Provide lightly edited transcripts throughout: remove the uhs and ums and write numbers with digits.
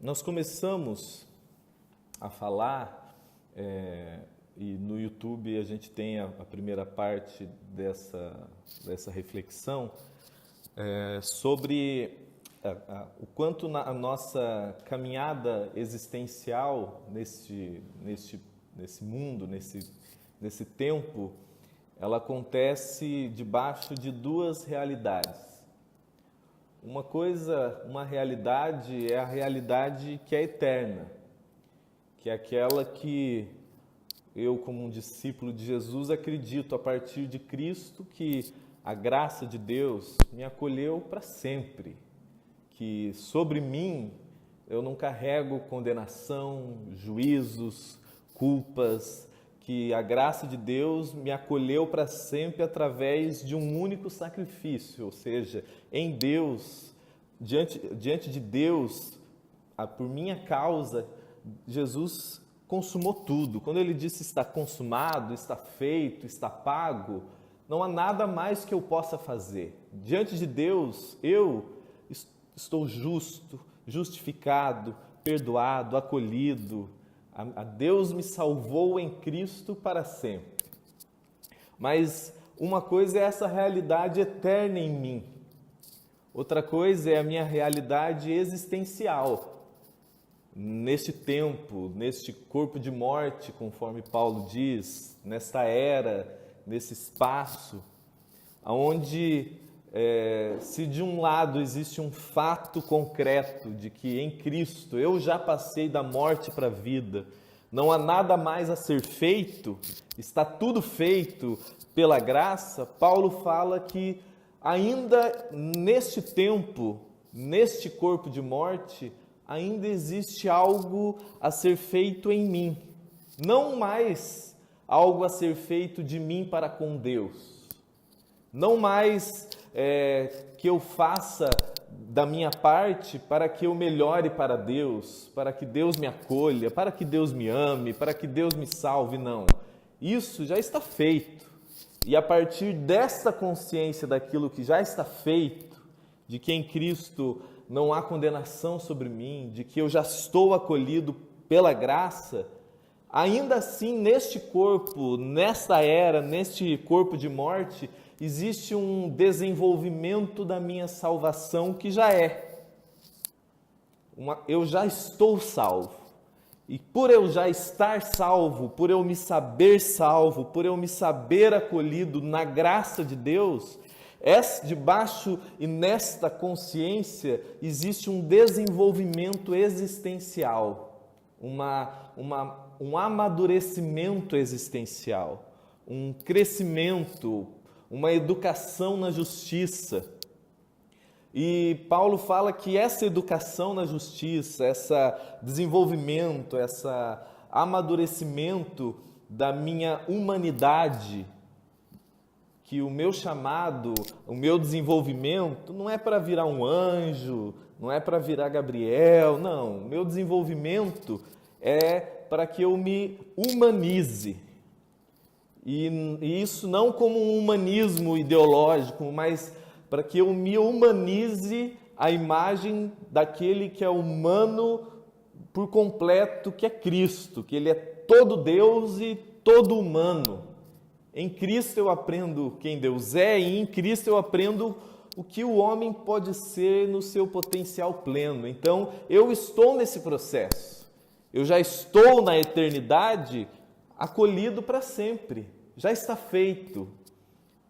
Nós começamos a falar, e no YouTube a gente tem a primeira parte dessa reflexão, sobre o quanto a nossa caminhada existencial nesse mundo, nesse tempo, ela acontece debaixo de duas realidades. Uma realidade é a realidade que é eterna, que é aquela que eu, como um discípulo de Jesus, acredito a partir de Cristo que a graça de Deus me acolheu para sempre, que sobre mim eu não carrego condenação, juízos, culpas, que a graça de Deus me acolheu para sempre através de um único sacrifício, ou seja, em Deus, diante de Deus, por minha causa, Jesus consumou tudo. Quando ele disse está consumado, está feito, está pago, não há nada mais que eu possa fazer. Diante de Deus, eu estou justo, justificado, perdoado, acolhido. A Deus me salvou em Cristo para sempre. Mas uma coisa é essa realidade eterna em mim. Outra coisa é a minha realidade existencial. Neste tempo, neste corpo de morte, conforme Paulo diz, nesta era, nesse espaço, onde se de um lado existe um fato concreto de que em Cristo eu já passei da morte para a vida, não há nada mais a ser feito, está tudo feito pela graça, Paulo fala que ainda neste tempo, neste corpo de morte, ainda existe algo a ser feito em mim, não mais algo a ser feito de mim para com Deus, não mais que eu faça da minha parte para que eu melhore para Deus, para que Deus me acolha, para que Deus me ame, para que Deus me salve, não. Isso já está feito. E a partir dessa consciência daquilo que já está feito, de que em Cristo não há condenação sobre mim, de que eu já estou acolhido pela graça, ainda assim neste corpo, nesta era, neste corpo de morte, existe um desenvolvimento da minha salvação que já eu já estou salvo. E por eu já estar salvo, por eu me saber salvo, por eu me saber acolhido na graça de Deus, debaixo e nesta consciência existe um desenvolvimento existencial, um amadurecimento existencial, um crescimento, uma educação na justiça. E Paulo fala que essa educação na justiça, esse desenvolvimento, esse amadurecimento da minha humanidade, que o meu chamado, o meu desenvolvimento não é para virar um anjo, não é para virar Gabriel, não. O meu desenvolvimento é para que eu me humanize. E isso não como um humanismo ideológico, mas para que eu me humanize à imagem daquele que é humano por completo, que é Cristo, que Ele é todo Deus e todo humano. Em Cristo eu aprendo quem Deus é e em Cristo eu aprendo o que o homem pode ser no seu potencial pleno. Então, eu estou nesse processo. Eu já estou na eternidade acolhido para sempre, já está feito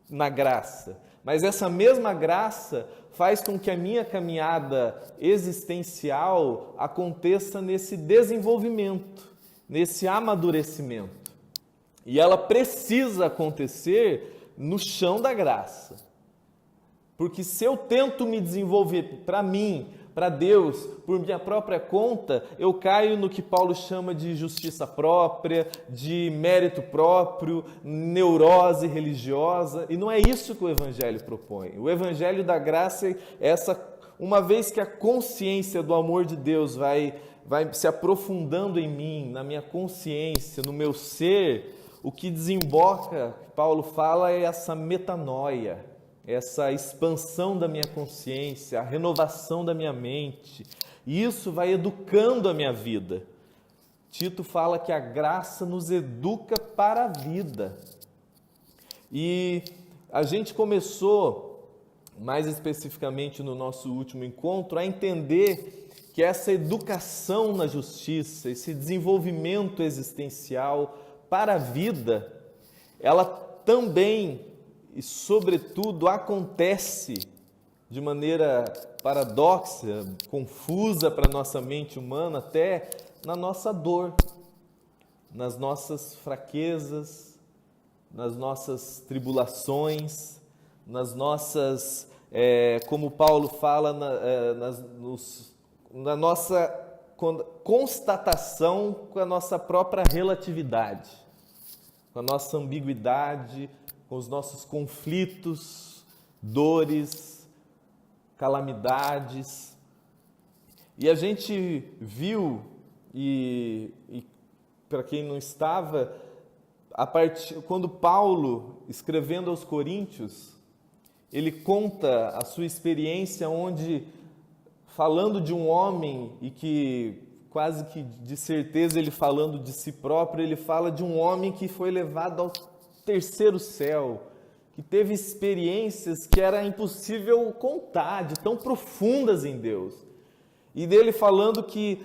na graça. Mas essa mesma graça faz com que a minha caminhada existencial aconteça nesse desenvolvimento, nesse amadurecimento. E ela precisa acontecer no chão da graça. Porque se eu tento me desenvolver para mim, para Deus, por minha própria conta, eu caio no que Paulo chama de justiça própria, de mérito próprio, neurose religiosa, e não é isso que o Evangelho propõe. O Evangelho da graça é uma vez que a consciência do amor de Deus vai se aprofundando em mim, na minha consciência, no meu ser, o que desemboca, Paulo fala, é essa metanoia, essa expansão da minha consciência, a renovação da minha mente, E isso vai educando a minha vida. Tito fala que a graça nos educa para a vida. E a gente começou, mais especificamente no nosso último encontro, a entender que essa educação na justiça, esse desenvolvimento existencial para a vida, ela também e sobretudo acontece de maneira paradoxa, confusa para a nossa mente humana, até na nossa dor, nas nossas fraquezas, nas nossas tribulações, nas nossas, como Paulo fala, na nossa constatação com a nossa própria relatividade, com a nossa ambiguidade, com os nossos conflitos, dores, calamidades. E a gente viu, e para quem não estava, quando Paulo, escrevendo aos Coríntios, ele conta a sua experiência onde, falando de um homem, e que quase que de certeza ele falando de si próprio, ele fala de um homem que foi levado ao terceiro céu, que teve experiências que era impossível contar, de tão profundas em Deus. E dele falando que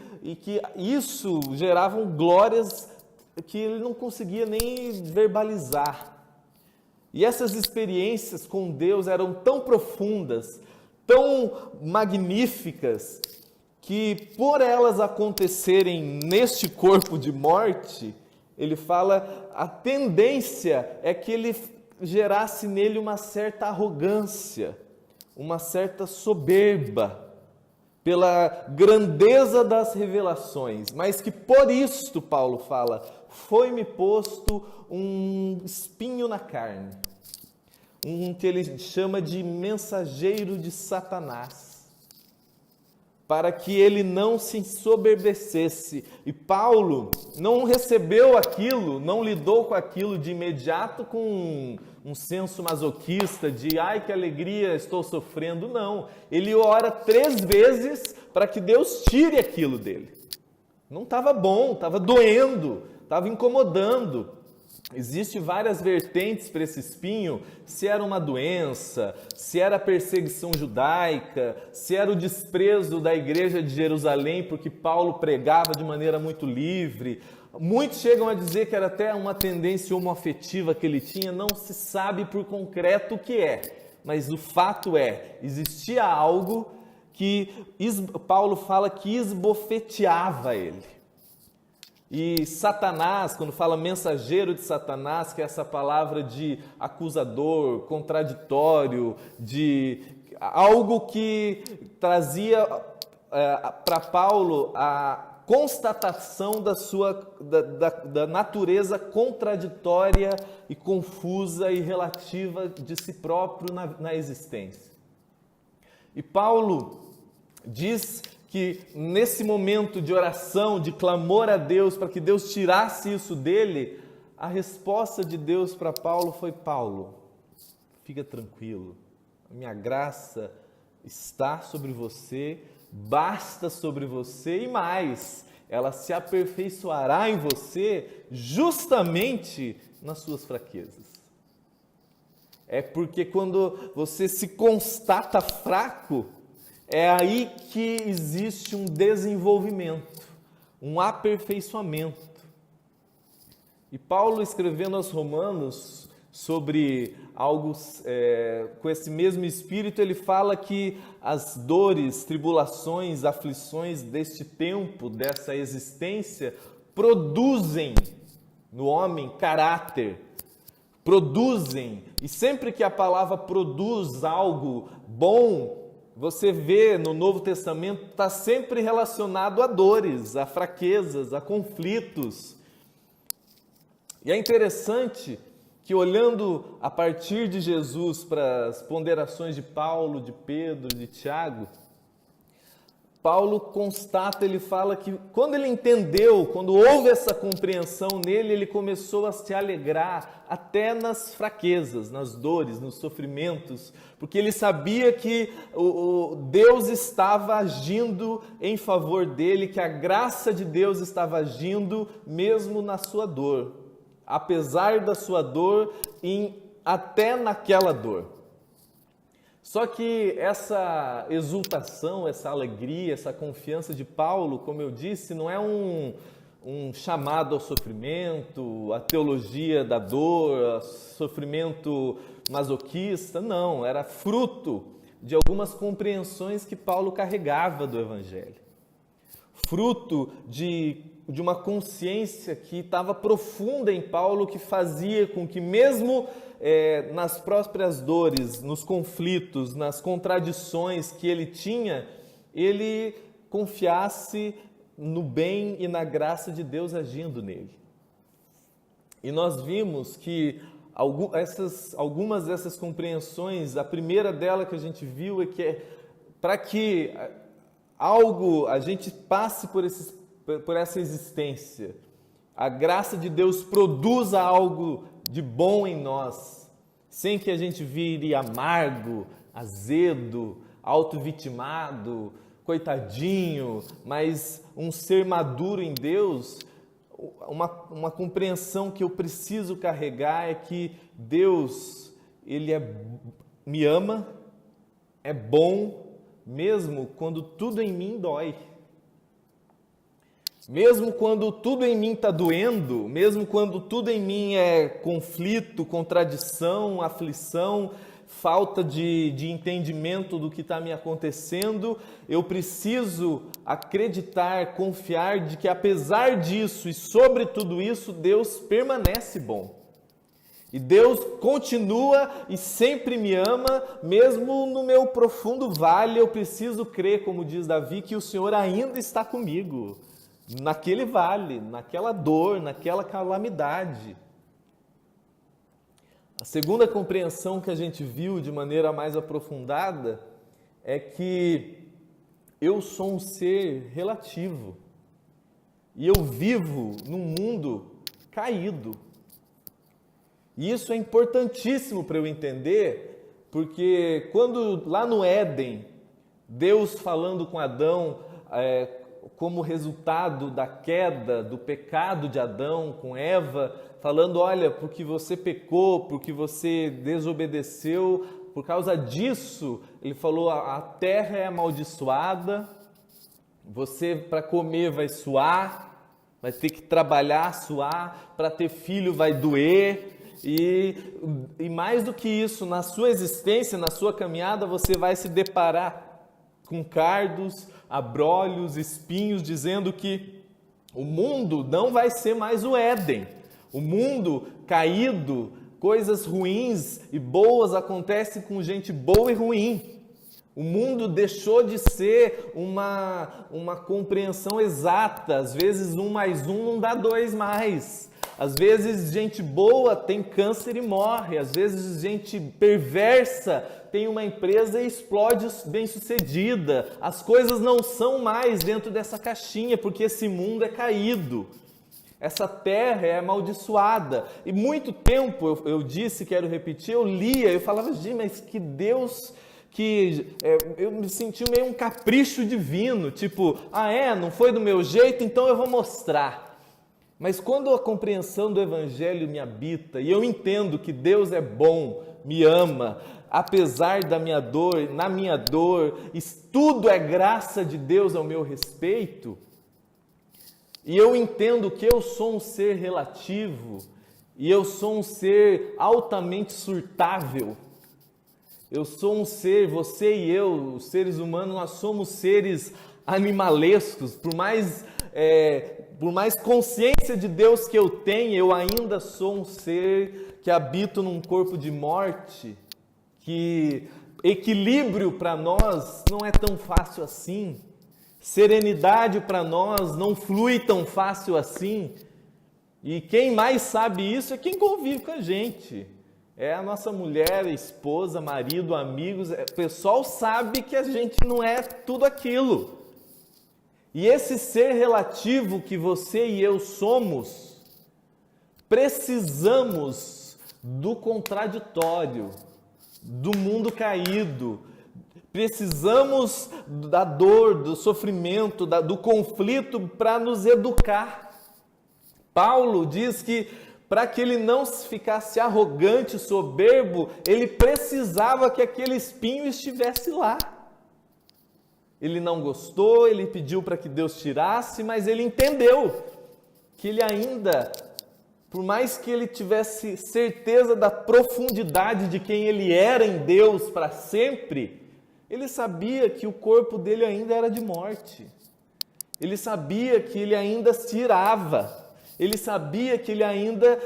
isso geravam glórias que ele não conseguia nem verbalizar. E essas experiências com Deus eram tão profundas, tão magníficas, que por elas acontecerem neste corpo de morte, ele fala, a tendência é que ele gerasse nele uma certa arrogância, uma certa soberba, pela grandeza das revelações, mas que por isto, Paulo fala, foi-me posto um espinho na carne, que ele chama de mensageiro de Satanás, para que ele não se ensoberbecesse. E Paulo não recebeu aquilo, não lidou com aquilo de imediato com um senso masoquista de ai que alegria, estou sofrendo, não. Ele ora 3 vezes para que Deus tire aquilo dele. Não estava bom, estava doendo, estava incomodando. Existem várias vertentes para esse espinho, se era uma doença, se era a perseguição judaica, se era o desprezo da igreja de Jerusalém, porque Paulo pregava de maneira muito livre. Muitos chegam a dizer que era até uma tendência homoafetiva que ele tinha, não se sabe por concreto o que é, mas o fato é, existia algo que Paulo fala que esbofeteava ele. E Satanás, quando fala mensageiro de Satanás, que é essa palavra de acusador, contraditório, de algo que trazia para Paulo a constatação da natureza contraditória e confusa e relativa de si próprio na existência. E Paulo diz que nesse momento de oração, de clamor a Deus, para que Deus tirasse isso dele, a resposta de Deus para Paulo foi: Paulo, fica tranquilo, a minha graça está sobre você, basta sobre você e mais, ela se aperfeiçoará em você justamente nas suas fraquezas. É porque quando você se constata fraco, é aí que existe um desenvolvimento, um aperfeiçoamento. E Paulo, escrevendo aos Romanos sobre algo com esse mesmo espírito, ele fala que as dores, tribulações, aflições deste tempo, dessa existência, produzem no homem caráter, produzem, e sempre que a palavra produz algo bom, você vê no Novo Testamento, está sempre relacionado a dores, a fraquezas, a conflitos. E é interessante que, olhando a partir de Jesus para as ponderações de Paulo, de Pedro, de Tiago, Paulo constata, ele fala que quando ele entendeu, quando houve essa compreensão nele, ele começou a se alegrar até nas fraquezas, nas dores, nos sofrimentos, porque ele sabia que Deus estava agindo em favor dele, que a graça de Deus estava agindo mesmo na sua dor, apesar da sua dor, até naquela dor. Só que essa exultação, essa alegria, essa confiança de Paulo, como eu disse, não é um chamado ao sofrimento, a teologia da dor, sofrimento masoquista, não, era fruto de algumas compreensões que Paulo carregava do Evangelho. Fruto de uma consciência que estava profunda em Paulo, que fazia com que mesmo nas próprias dores, nos conflitos, nas contradições que ele tinha, ele confiasse no bem e na graça de Deus agindo nele. E nós vimos que algumas dessas compreensões, a primeira dela que a gente viu é que para que a gente passe por essa existência, a graça de Deus produza algo de bom em nós, sem que a gente vire amargo, azedo, auto-vitimado, coitadinho, mas um ser maduro em Deus. Uma compreensão que eu preciso carregar é que Deus, Ele me ama, é bom, mesmo quando tudo em mim dói. Mesmo quando tudo em mim está doendo, mesmo quando tudo em mim é conflito, contradição, aflição, falta de entendimento do que está me acontecendo, eu preciso acreditar, confiar de que apesar disso e sobre tudo isso, Deus permanece bom. E Deus continua e sempre me ama, mesmo no meu profundo vale, eu preciso crer, como diz Davi, que o Senhor ainda está comigo. Naquele vale, naquela dor, naquela calamidade. A segunda compreensão que a gente viu de maneira mais aprofundada é que eu sou um ser relativo e eu vivo num mundo caído. E isso é importantíssimo para eu entender, porque quando lá no Éden, Deus falando com Adão, como resultado da queda, do pecado de Adão com Eva, falando, olha, porque você pecou, porque você desobedeceu, por causa disso, ele falou, a terra é amaldiçoada, você para comer vai suar, vai ter que trabalhar, suar, para ter filho vai doer, e mais do que isso, na sua existência, na sua caminhada, você vai se deparar com cardos, abrolhos, espinhos, dizendo que o mundo não vai ser mais o Éden. O mundo caído, coisas ruins e boas acontecem com gente boa e ruim. O mundo deixou de ser uma compreensão exata. Às vezes 1 mais 1 não dá 2 mais. Às vezes gente boa tem câncer e morre. Às vezes gente perversa tem uma empresa e explode bem-sucedida. As coisas não são mais dentro dessa caixinha, porque esse mundo é caído. Essa terra é amaldiçoada. E muito tempo, eu disse, quero repetir, eu lia, eu falava, gente, mas que Deus, eu me senti meio um capricho divino, tipo, não foi do meu jeito, então eu vou mostrar. Mas quando a compreensão do Evangelho me habita e eu entendo que Deus é bom, me ama, apesar da minha dor, na minha dor, tudo é graça de Deus ao meu respeito, e eu entendo que eu sou um ser relativo, e eu sou um ser altamente surtável, eu sou um ser, você e eu, os seres humanos, nós somos seres animalescos, por mais consciência de Deus que eu tenho, eu ainda sou um ser que habito num corpo de morte, que equilíbrio para nós não é tão fácil assim, serenidade para nós não flui tão fácil assim, e quem mais sabe isso é quem convive com a gente, é a nossa mulher, esposa, marido, amigos, o pessoal sabe que a gente não é tudo aquilo, E esse ser relativo que você e eu somos, precisamos do contraditório, do mundo caído. Precisamos da dor, do sofrimento, do conflito para nos educar. Paulo diz que para que ele não ficasse arrogante, soberbo, ele precisava que aquele espinho estivesse lá. Ele não gostou, ele pediu para que Deus tirasse, mas ele entendeu que ele ainda, por mais que ele tivesse certeza da profundidade de quem ele era em Deus para sempre, ele sabia que o corpo dele ainda era de morte. Ele sabia que ele ainda se irava. Ele sabia que ele ainda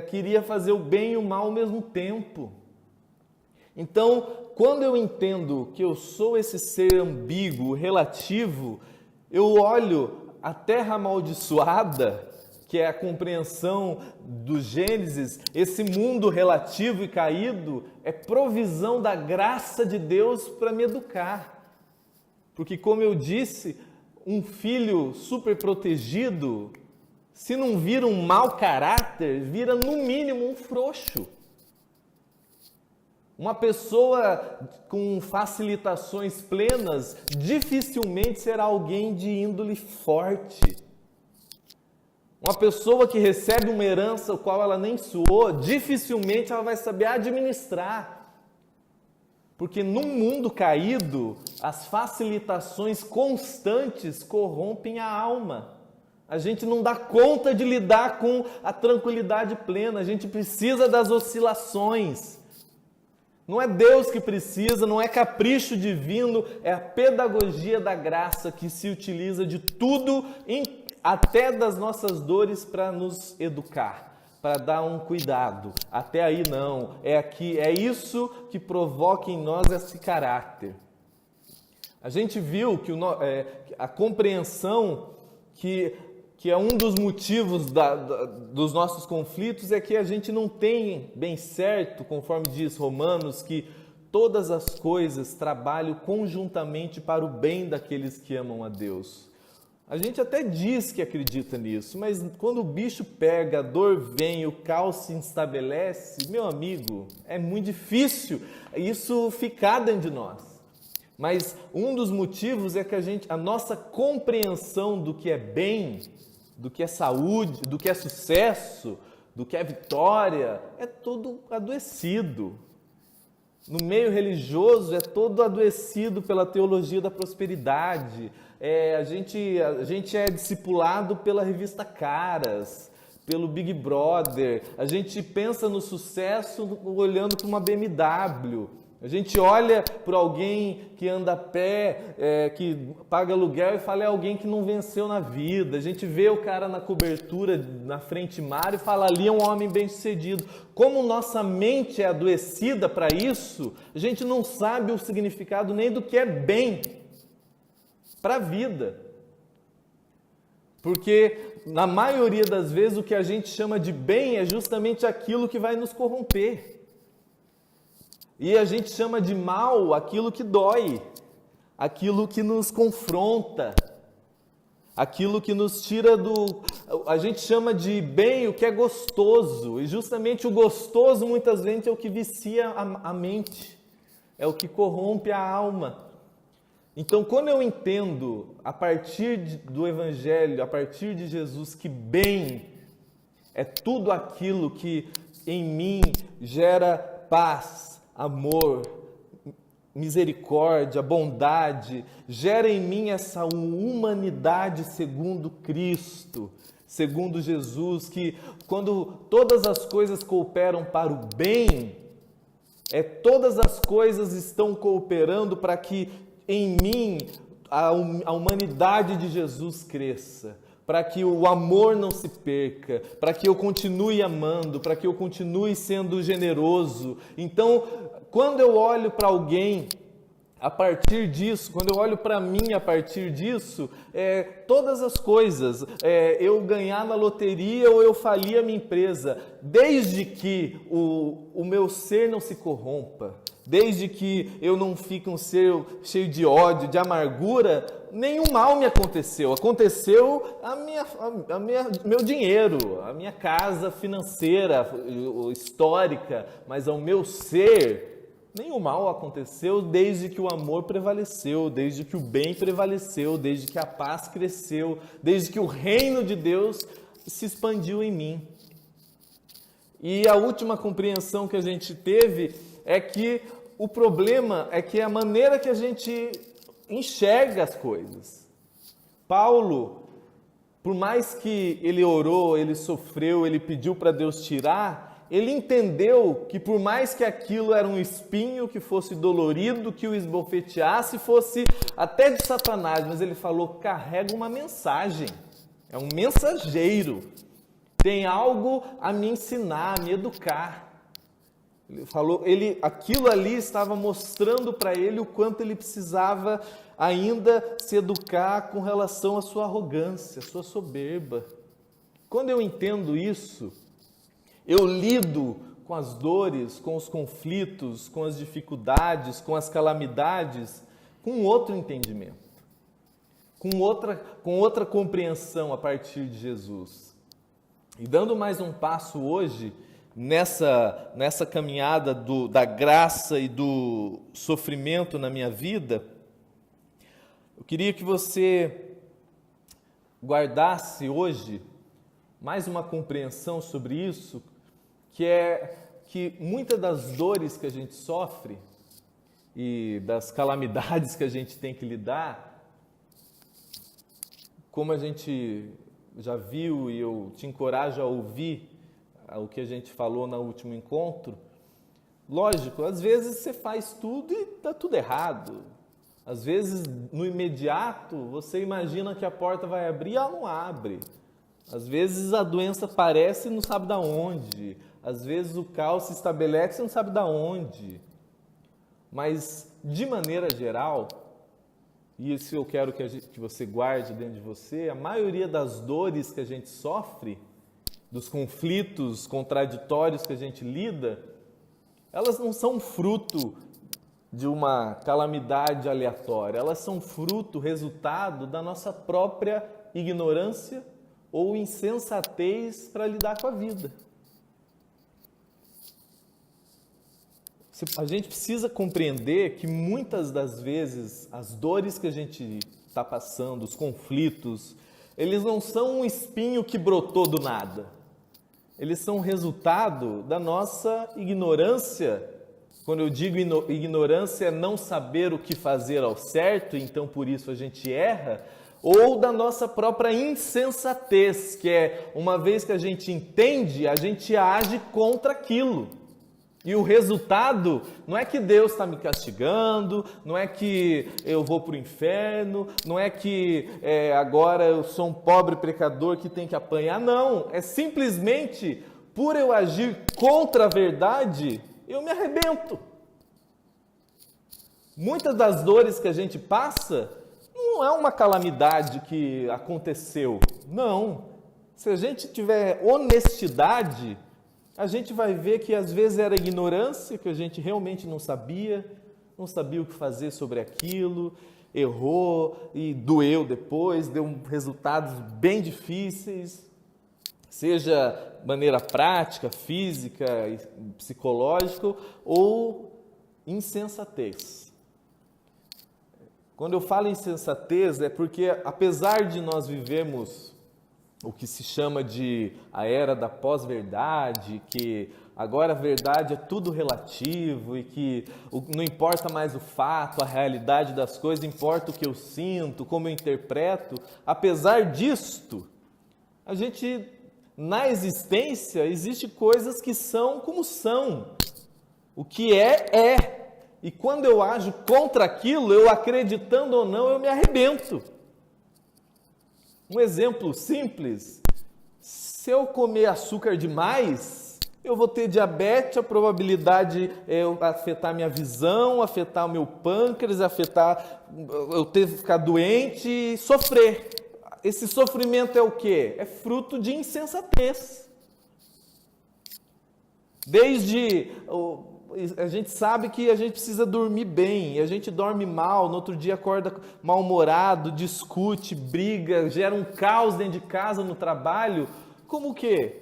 queria fazer o bem e o mal ao mesmo tempo. Então, quando eu entendo que eu sou esse ser ambíguo, relativo, eu olho a terra amaldiçoada, que é a compreensão do Gênesis, esse mundo relativo e caído, é provisão da graça de Deus para me educar. Porque, como eu disse, um filho super protegido, se não vira um mau caráter, vira no mínimo um frouxo. Uma pessoa com facilitações plenas dificilmente será alguém de índole forte. Uma pessoa que recebe uma herança, o qual ela nem suou, dificilmente ela vai saber administrar. Porque num mundo caído, as facilitações constantes corrompem a alma. A gente não dá conta de lidar com a tranquilidade plena, a gente precisa das oscilações. Não é Deus que precisa, não é capricho divino, é a pedagogia da graça que se utiliza de tudo, até das nossas dores, para nos educar, para dar um cuidado. Até aí não, é isso que provoca em nós esse caráter. A gente viu que a compreensão que é um dos motivos dos nossos conflitos, é que a gente não tem bem certo, conforme diz Romanos, que todas as coisas trabalham conjuntamente para o bem daqueles que amam a Deus. A gente até diz que acredita nisso, mas quando o bicho pega, a dor vem, o caos se estabelece, meu amigo, é muito difícil isso ficar dentro de nós. Mas um dos motivos é que a nossa compreensão do que é bem, do que é saúde, do que é sucesso, do que é vitória, é todo adoecido. No meio religioso é todo adoecido pela teologia da prosperidade. A gente é discipulado pela revista Caras, pelo Big Brother. A gente pensa no sucesso olhando para uma BMW. A gente olha para alguém que anda a pé, que paga aluguel e fala é alguém que não venceu na vida. A gente vê o cara na cobertura, na frente mar e fala ali é um homem bem-sucedido. Como nossa mente é adoecida para isso, a gente não sabe o significado nem do que é bem para a vida. Porque na maioria das vezes o que a gente chama de bem é justamente aquilo que vai nos corromper. E a gente chama de mal aquilo que dói, aquilo que nos confronta, aquilo que nos tira do... A gente chama de bem o que é gostoso, e justamente o gostoso muitas vezes é o que vicia a mente, é o que corrompe a alma. Então, quando eu entendo, a partir do Evangelho, a partir de Jesus, que bem é tudo aquilo que em mim gera paz, amor, misericórdia, bondade, gera em mim essa humanidade segundo Cristo, segundo Jesus, que quando todas as coisas cooperam para o bem, todas as coisas estão cooperando para que em mim a humanidade de Jesus cresça, para que o amor não se perca, para que eu continue amando, para que eu continue sendo generoso. Então, quando eu olho para alguém a partir disso, quando eu olho para mim a partir disso, todas as coisas, eu ganhar na loteria ou eu falir a minha empresa, desde que o meu ser não se corrompa, desde que eu não fique um ser cheio de ódio, de amargura, nenhum mal me aconteceu. Aconteceu meu dinheiro, a minha casa financeira, histórica, mas ao meu ser, nenhum mal aconteceu desde que o amor prevaleceu, desde que o bem prevaleceu, desde que a paz cresceu, desde que o reino de Deus se expandiu em mim. E a última compreensão que a gente teve é que o problema é que a maneira que a gente enxerga as coisas. Paulo, por mais que ele orou, ele sofreu, ele pediu para Deus tirar, ele entendeu que por mais que aquilo era um espinho, que fosse dolorido, que o esbofeteasse, fosse até de Satanás, mas ele falou, carrega uma mensagem, é um mensageiro, tem algo a me ensinar, a me educar. Ele falou, aquilo ali estava mostrando para ele o quanto ele precisava ainda se educar com relação à sua arrogância, à sua soberba. Quando eu entendo isso, eu lido com as dores, com os conflitos, com as dificuldades, com as calamidades, com outro entendimento, com outra compreensão a partir de Jesus. E dando mais um passo hoje, nessa caminhada da graça e do sofrimento na minha vida, eu queria que você guardasse hoje mais uma compreensão sobre isso, que é que muitas das dores que a gente sofre e das calamidades que a gente tem que lidar, como a gente já viu e eu te encorajo a ouvir o que a gente falou no último encontro, lógico, às vezes você faz tudo e está tudo errado. Às vezes, no imediato, você imagina que a porta vai abrir e ela não abre. Às vezes a doença aparece e não sabe de onde. Às vezes o caos se estabelece e não sabe de onde. Mas, de maneira geral, e isso eu quero que você guarde dentro de você, a maioria das dores que a gente sofre, dos conflitos contraditórios que a gente lida, elas não são fruto de uma calamidade aleatória, elas são fruto, resultado da nossa própria ignorância ou insensatez para lidar com a vida. A gente precisa compreender que muitas das vezes as dores que a gente está passando, os conflitos, eles não são um espinho que brotou do nada. Eles são resultado da nossa ignorância. Quando eu digo ignorância, é não saber o que fazer ao certo, então por isso a gente erra, ou da nossa própria insensatez, que é uma vez que a gente entende, a gente age contra aquilo. E o resultado não é que Deus está me castigando, não é que eu vou para o inferno, não é que agora eu sou um pobre pecador que tem que apanhar, não. É simplesmente, por eu agir contra a verdade, eu me arrebento. Muitas das dores que a gente passa não é uma calamidade que aconteceu, não. Se a gente tiver honestidade, a gente vai ver que às vezes era ignorância, que a gente realmente não sabia o que fazer sobre aquilo, errou e doeu depois, deu resultados bem difíceis, seja maneira prática, física, psicológica ou insensatez. Quando eu falo insensatez é porque apesar de nós vivermos o que se chama de a era da pós-verdade, que agora a verdade é tudo relativo e que não importa mais o fato, a realidade das coisas, importa o que eu sinto, como eu interpreto. Apesar disto, a gente, na existência, existe coisas que são como são. O que é. E quando eu ajo contra aquilo, eu acreditando ou não, eu me arrebento. Um exemplo simples, se eu comer açúcar demais, eu vou ter diabetes, a probabilidade é afetar minha visão, afetar o meu pâncreas, afetar eu ter que ficar doente e sofrer. Esse sofrimento é o quê? É fruto de insensatez. Desde a gente sabe que a gente precisa dormir bem, e a gente dorme mal, no outro dia acorda mal-humorado, discute, briga, gera um caos dentro de casa, no trabalho. Como que?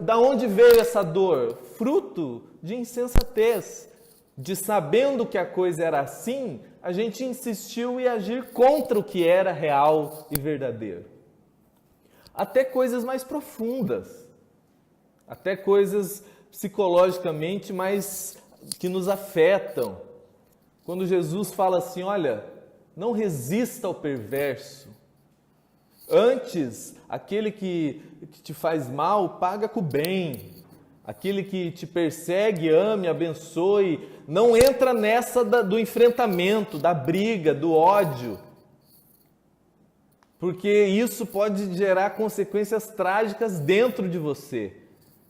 Da onde veio essa dor? Fruto de insensatez. De sabendo que a coisa era assim, a gente insistiu em agir contra o que era real e verdadeiro. Até coisas mais profundas, até coisas psicologicamente mais que nos afetam. Quando Jesus fala assim, olha, não resista ao perverso. Antes, aquele que te faz mal, paga com o bem. Aquele que te persegue, ame, abençoe. Não entra nessa do enfrentamento, da briga, do ódio. Porque isso pode gerar consequências trágicas dentro de você.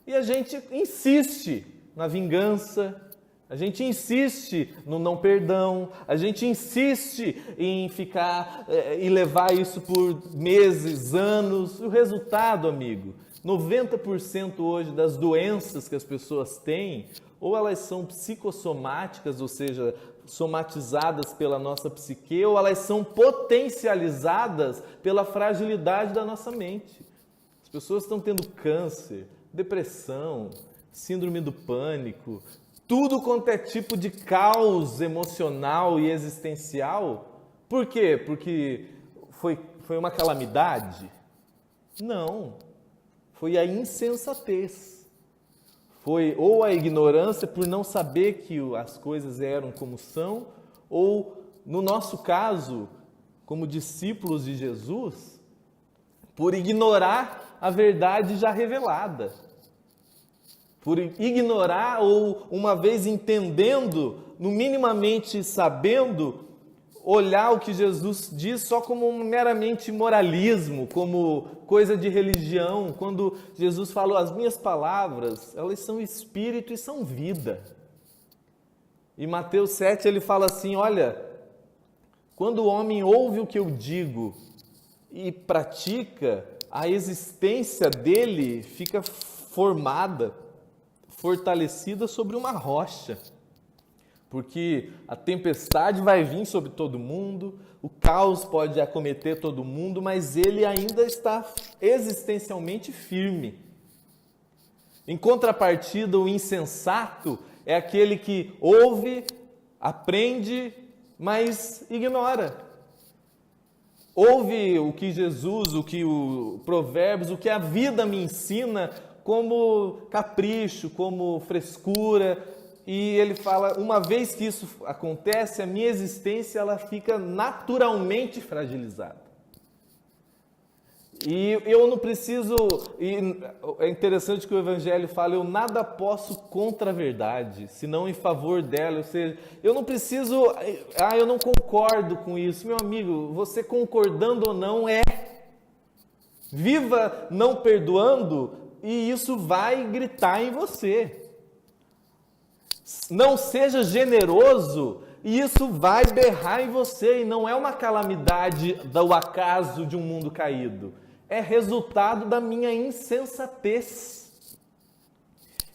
E a gente insiste na vingança, a gente insiste no não perdão, a gente insiste em ficar e levar isso por meses, anos. E o resultado, amigo, 90% hoje das doenças que as pessoas têm, ou elas são psicossomáticas, ou seja, somatizadas pela nossa psique, ou elas são potencializadas pela fragilidade da nossa mente. As pessoas estão tendo câncer, depressão, síndrome do pânico, tudo quanto é tipo de caos emocional e existencial. Por quê? Porque foi uma calamidade? Não. Foi a insensatez. Foi ou a ignorância por não saber que as coisas eram como são, ou, no nosso caso, como discípulos de Jesus, por ignorar a verdade já revelada. Por ignorar ou, uma vez entendendo, no minimamente sabendo, olhar o que Jesus diz só como um meramente moralismo, como coisa de religião. Quando Jesus falou, as minhas palavras, elas são espírito e são vida. Em Mateus 7 ele fala assim, olha, quando o homem ouve o que eu digo e pratica, a existência dele fica formada, fortalecida sobre uma rocha. Porque a tempestade vai vir sobre todo mundo, o caos pode acometer todo mundo, mas ele ainda está existencialmente firme. Em contrapartida, o insensato é aquele que ouve, aprende, mas ignora. Ouve o que Jesus, o que o Provérbios, o que a vida me ensina como capricho, como frescura. E ele fala, uma vez que isso acontece, a minha existência ela fica naturalmente fragilizada. E eu não preciso, e é interessante que o Evangelho fala, eu nada posso contra a verdade, senão em favor dela. Ou seja, eu não preciso, eu não concordo com isso. Meu amigo, você concordando ou não viva não perdoando e isso vai gritar em você. Não seja generoso e isso vai berrar em você. E não é uma calamidade do acaso de um mundo caído. É resultado da minha insensatez.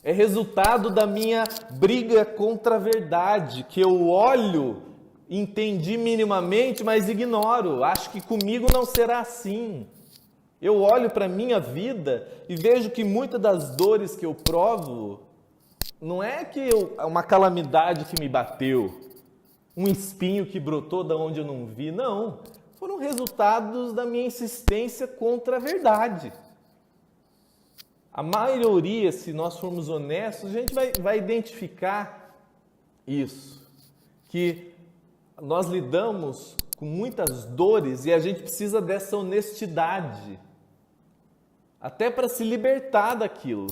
É resultado da minha briga contra a verdade, que eu olho, entendi minimamente, mas ignoro. Acho que comigo não será assim. Eu olho para a minha vida e vejo que muitas das dores que eu provo não é que uma calamidade que me bateu, um espinho que brotou da onde eu não vi, não. Foram resultados da minha insistência contra a verdade. A maioria, se nós formos honestos, a gente vai identificar isso, que nós lidamos com muitas dores e a gente precisa dessa honestidade, até para se libertar daquilo.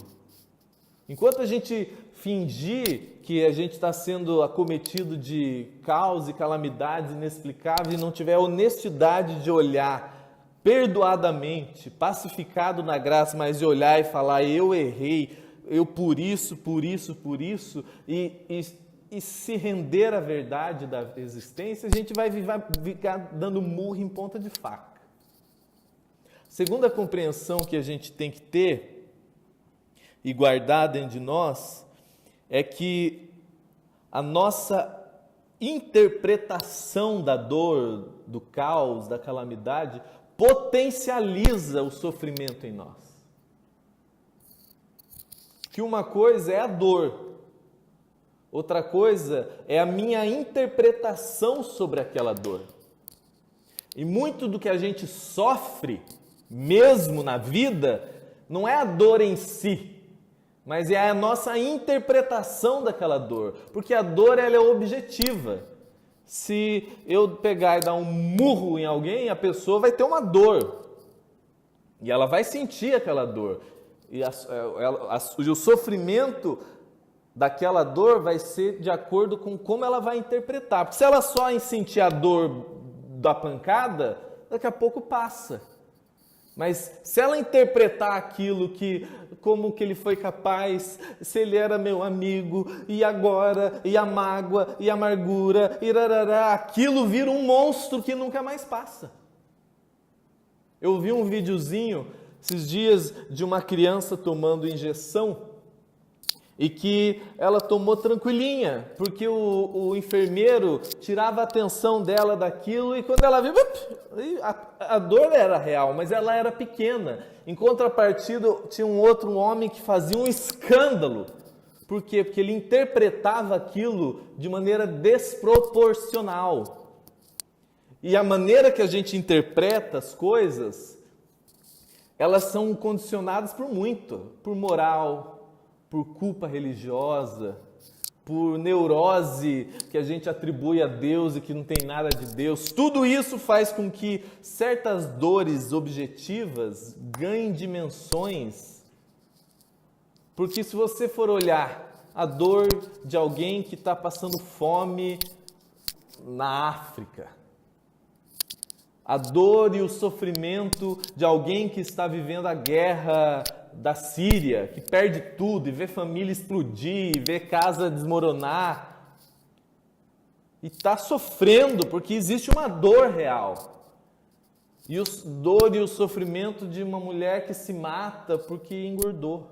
Enquanto a gente fingir que a gente está sendo acometido de caos e calamidades inexplicáveis e não tiver a honestidade de olhar perdoadamente, pacificado na graça, mas de olhar e falar, eu errei, eu por isso, e se render à verdade da existência, a gente vai ficar dando murro em ponta de faca. Segunda compreensão que a gente tem que ter e guardar dentro de nós é que a nossa interpretação da dor, do caos, da calamidade, potencializa o sofrimento em nós. Que uma coisa é a dor, outra coisa é a minha interpretação sobre aquela dor. E muito do que a gente sofre, mesmo na vida, não é a dor em si, mas é a nossa interpretação daquela dor. Porque a dor, ela é objetiva. Se eu pegar e dar um murro em alguém, a pessoa vai ter uma dor. E ela vai sentir aquela dor. E o sofrimento daquela dor vai ser de acordo com como ela vai interpretar. Porque se ela só sentir a dor da pancada, daqui a pouco passa. Mas se ela interpretar aquilo que, como que ele foi capaz, se ele era meu amigo, e agora, e a mágoa, e a amargura, e rarará, aquilo vira um monstro que nunca mais passa. Eu vi um videozinho esses dias de uma criança tomando injeção e que ela tomou tranquilinha, porque o enfermeiro tirava a atenção dela daquilo e quando ela viu, a dor era real, mas ela era pequena. Em contrapartida, tinha um outro homem que fazia um escândalo. Por quê? Porque ele interpretava aquilo de maneira desproporcional. E a maneira que a gente interpreta as coisas, elas são condicionadas por muito, por moral, por culpa religiosa, por neurose que a gente atribui a Deus e que não tem nada de Deus. Tudo isso faz com que certas dores objetivas ganhem dimensões. Porque se você for olhar a dor de alguém que está passando fome na África, a dor e o sofrimento de alguém que está vivendo a guerra da Síria, que perde tudo e vê família explodir, e vê casa desmoronar, e está sofrendo porque existe uma dor real. E a dor e o sofrimento de uma mulher que se mata porque engordou,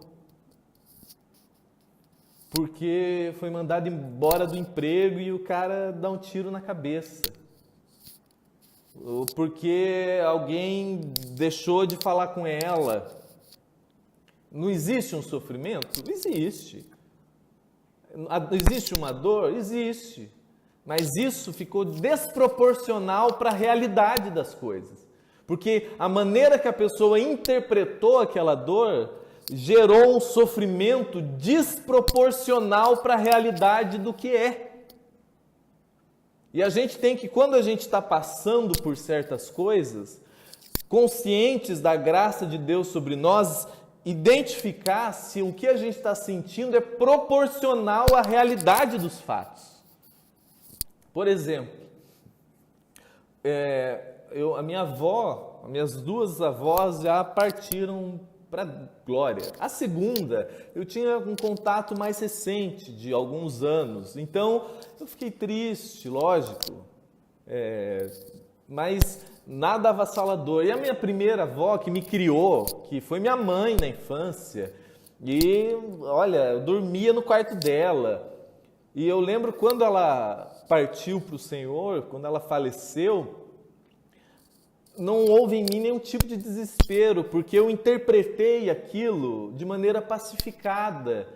porque foi mandado embora do emprego e o cara dá um tiro na cabeça, porque alguém deixou de falar com ela. Não existe um sofrimento? Existe. Existe uma dor? Existe. Mas isso ficou desproporcional para a realidade das coisas. Porque a maneira que a pessoa interpretou aquela dor gerou um sofrimento desproporcional para a realidade do que é. E a gente tem que, quando a gente está passando por certas coisas, conscientes da graça de Deus sobre nós, identificar se o que a gente está sentindo é proporcional à realidade dos fatos. Por exemplo, a minha avó, as minhas duas avós já partiram para a glória. A segunda, eu tinha um contato mais recente, de alguns anos, então eu fiquei triste, lógico, mas nada avassalador. E a minha primeira avó, que me criou, que foi minha mãe na infância, e olha, eu dormia no quarto dela. E eu lembro quando ela partiu para o Senhor, quando ela faleceu, não houve em mim nenhum tipo de desespero, porque eu interpretei aquilo de maneira pacificada.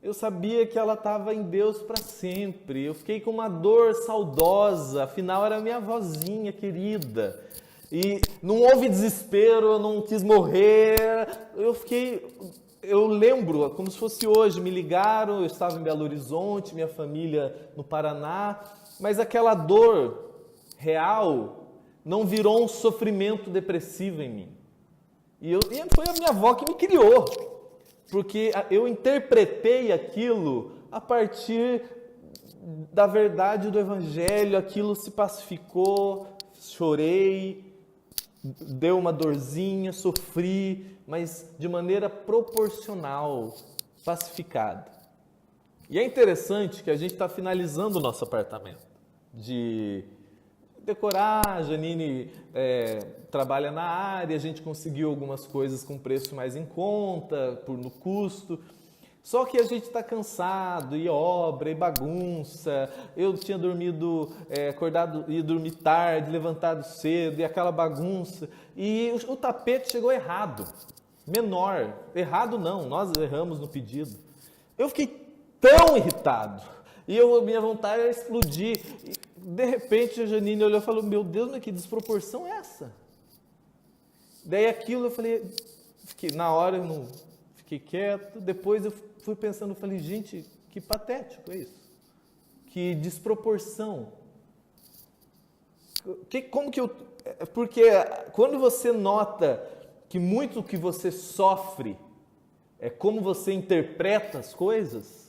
Eu sabia que ela estava em Deus para sempre. Eu fiquei com uma dor saudosa, afinal era minha avózinha querida. E não houve desespero, eu não quis morrer. Eu lembro, como se fosse hoje, me ligaram, eu estava em Belo Horizonte, minha família no Paraná, mas aquela dor real não virou um sofrimento depressivo em mim. E foi a minha avó que me criou, porque eu interpretei aquilo a partir da verdade do Evangelho, aquilo se pacificou, chorei, deu uma dorzinha, sofri, mas de maneira proporcional, pacificada. E é interessante que a gente está finalizando o nosso apartamento de decorar. A Janine trabalha na área, a gente conseguiu algumas coisas com preço mais em conta, no custo. Só que a gente está cansado, e obra, e bagunça. Eu tinha dormido, acordado, ia dormir tarde, levantado cedo, e aquela bagunça. E o tapete chegou errado, menor. Errado não, nós erramos no pedido. Eu fiquei tão irritado. E minha vontade era explodir. E, de repente a Janine olhou e falou, meu Deus, mas que desproporção é essa? Daí aquilo eu falei, na hora eu não fiquei quieto, depois eu fui pensando, falei, gente, que patético é isso. Que desproporção. Porque quando você nota que muito que você sofre é como você interpreta as coisas,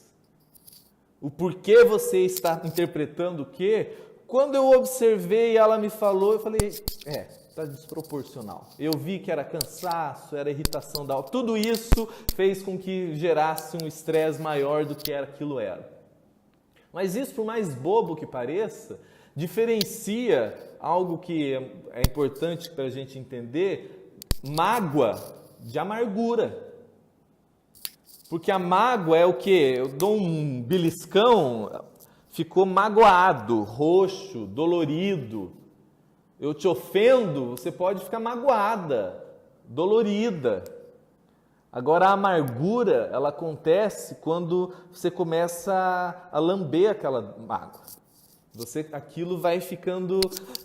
o porquê você está interpretando o quê, quando eu observei e ela me falou, eu falei, está desproporcional. Eu vi que era cansaço, era irritação da alma. Tudo isso fez com que gerasse um estresse maior do que aquilo era. Mas isso, por mais bobo que pareça, diferencia algo que é importante para a gente entender, mágoa de amargura. Porque a mágoa é o quê? Eu dou um beliscão, ficou magoado, roxo, dolorido. Eu te ofendo, você pode ficar magoada, dolorida. Agora, a amargura, ela acontece quando você começa a lamber aquela mágoa. Aquilo vai ficando,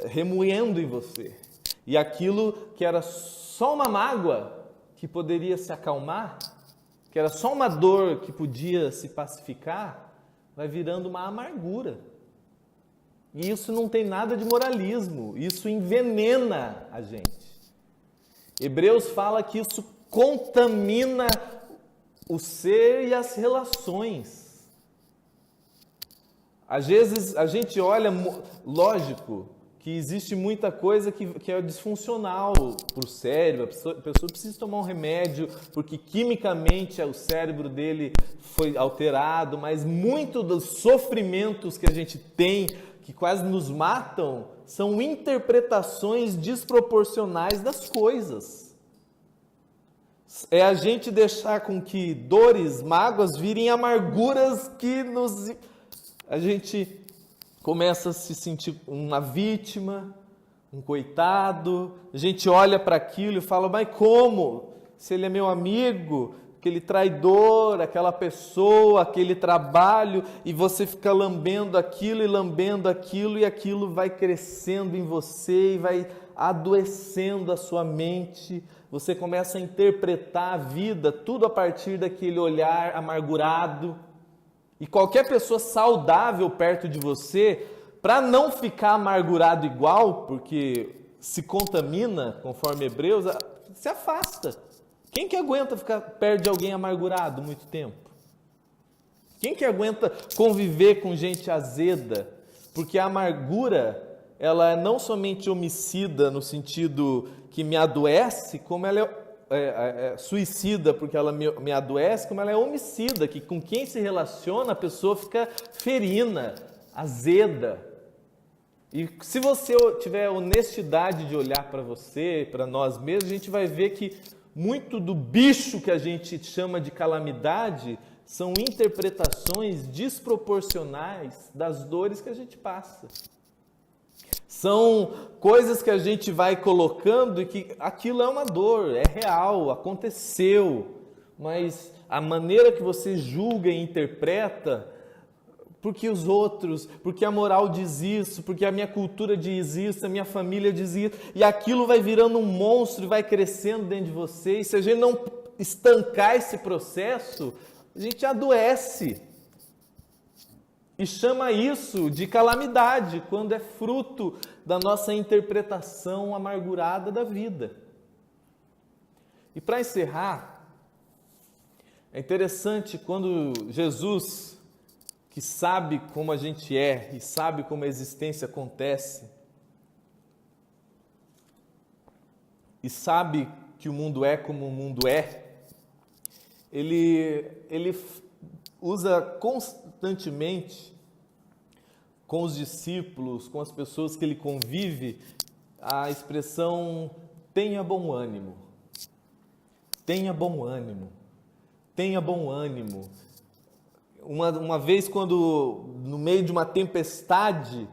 remoendo em você. E aquilo que era só uma mágoa, que poderia se acalmar, que era só uma dor que podia se pacificar, vai virando uma amargura. E isso não tem nada de moralismo, isso envenena a gente. Hebreus fala que isso contamina o ser e as relações. Às vezes a gente olha, lógico, que existe muita coisa que é disfuncional para o cérebro, a pessoa precisa tomar um remédio porque quimicamente o cérebro dele foi alterado, mas muito dos sofrimentos que a gente tem, que quase nos matam, são interpretações desproporcionais das coisas. É a gente deixar com que dores, mágoas virem amarguras que a gente começa a se sentir uma vítima, um coitado. A gente olha para aquilo e fala, mas como? Se ele é meu amigo, aquele traidor, aquela pessoa, aquele trabalho, e você fica lambendo aquilo e aquilo vai crescendo em você e vai adoecendo a sua mente. Você começa a interpretar a vida tudo a partir daquele olhar amargurado. E qualquer pessoa saudável perto de você, para não ficar amargurado igual, porque se contamina, conforme Hebreus, se afasta. Quem que aguenta ficar perto de alguém amargurado muito tempo? Quem que aguenta conviver com gente azeda? Porque a amargura, ela é não somente homicida no sentido que me adoece, como ela é suicida porque ela me adoece, como ela é homicida, que com quem se relaciona a pessoa fica ferina, azeda. E se você tiver honestidade de olhar para você, para nós mesmos, a gente vai ver que muito do bicho que a gente chama de calamidade são interpretações desproporcionais das dores que a gente passa. São coisas que a gente vai colocando e que aquilo é uma dor, é real, aconteceu, mas a maneira que você julga e interpreta, porque os outros, porque a moral diz isso, porque a minha cultura diz isso, a minha família diz isso, e aquilo vai virando um monstro e vai crescendo dentro de você, e se a gente não estancar esse processo, a gente adoece. E chama isso de calamidade, quando é fruto da nossa interpretação amargurada da vida. E para encerrar, é interessante quando Jesus, que sabe como a gente é e sabe como a existência acontece, e sabe que o mundo é como o mundo é, ele usa constantemente com os discípulos, com as pessoas que ele convive, a expressão tenha bom ânimo. Tenha bom ânimo. tenha bom ânimo. Uma vez, quando no meio de uma tempestade,